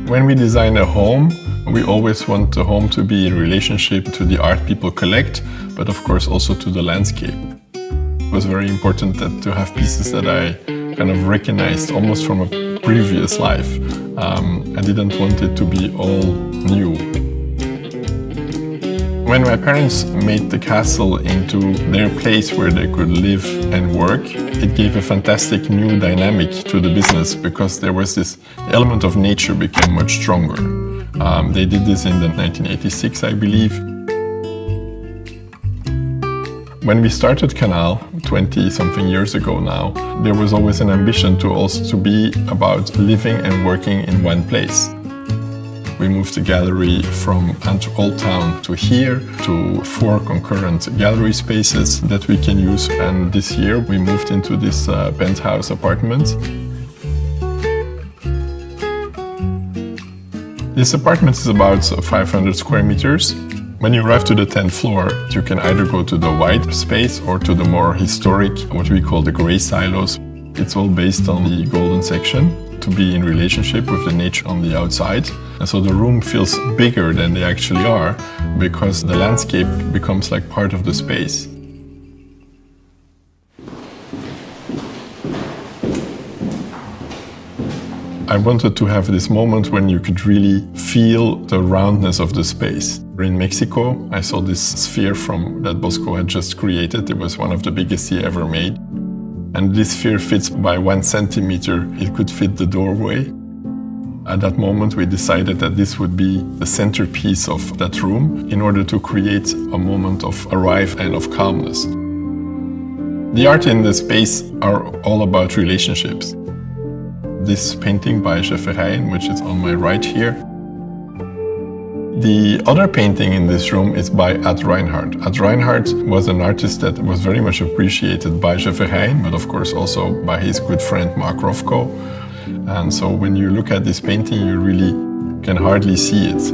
When we design a home, we always want the home to be in relationship to the art people collect, but of course also to the landscape. It was very important to have pieces that I kind of recognized almost from a previous life. I didn't want it to be all new. When my parents made the castle into their place where they could live and work, it gave a fantastic new dynamic to the business because there was this element of nature became much stronger. They did this in 1986, I believe. When we started Kanaal 20-something years ago now, there was always an ambition to also be about living and working in one place. We moved the gallery from Old Town to here to 4 concurrent gallery spaces that we can use. And this year we moved into this penthouse apartment. This apartment is about 500 square meters. When you arrive to the 10th floor, you can either go to the white space or to the more historic, what we call the gray silos. It's all based on the golden section to be in relationship with the nature on the outside. And so the room feels bigger than they actually are because the landscape becomes like part of the space. I wanted to have this moment when you could really feel the roundness of the space. In Mexico, I saw this sphere that Bosco had just created. It was one of the biggest he ever made. And this sphere fits by 1 centimeter. It could fit the doorway. At that moment, we decided that this would be the centerpiece of that room in order to create a moment of arrival and of calmness. The art in the space are all about relationships. This painting by Schefferein, which is on my right here. The other painting in this room is by Ad Reinhardt. Ad Reinhardt was an artist that was very much appreciated by Schefferein, but of course also by his good friend Mark Rothko. And so when you look at this painting, you really can hardly see it.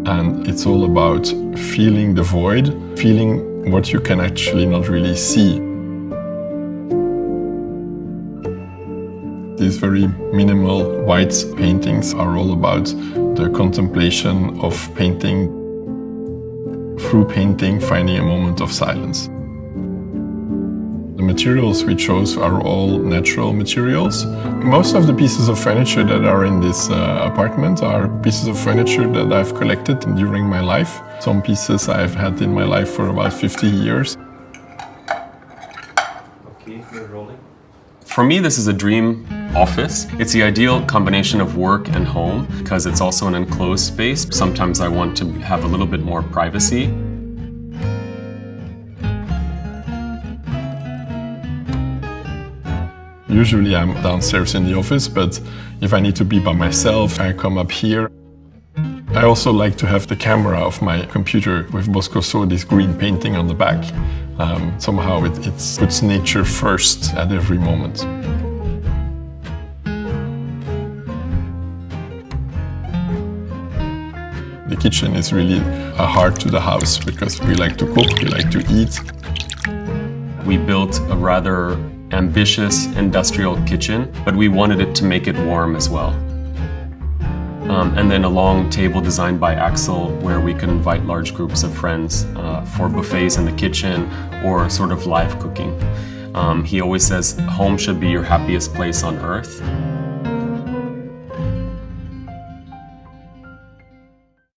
And it's all about feeling the void, feeling what you can actually not really see. These very minimal white paintings are all about the contemplation of painting, through painting, finding a moment of silence. The materials we chose are all natural materials. Most of the pieces of furniture that are in this apartment are pieces of furniture that I've collected during my life. Some pieces I've had in my life for about 50 years. Okay, we're rolling. For me, this is a dream office. It's the ideal combination of work and home because it's also an enclosed space. Sometimes I want to have a little bit more privacy. Usually I'm downstairs in the office, but if I need to be by myself, I come up here. I also like to have the camera of my computer with Bosco So, this green painting on the back. Somehow it puts nature first at every moment. The kitchen is really a heart to the house because we like to cook, we like to eat. We built a rather ambitious industrial kitchen, but we wanted it to make it warm as well. And then a long table designed by Axel where we could invite large groups of friends for buffets in the kitchen or sort of live cooking. He always says home should be your happiest place on earth.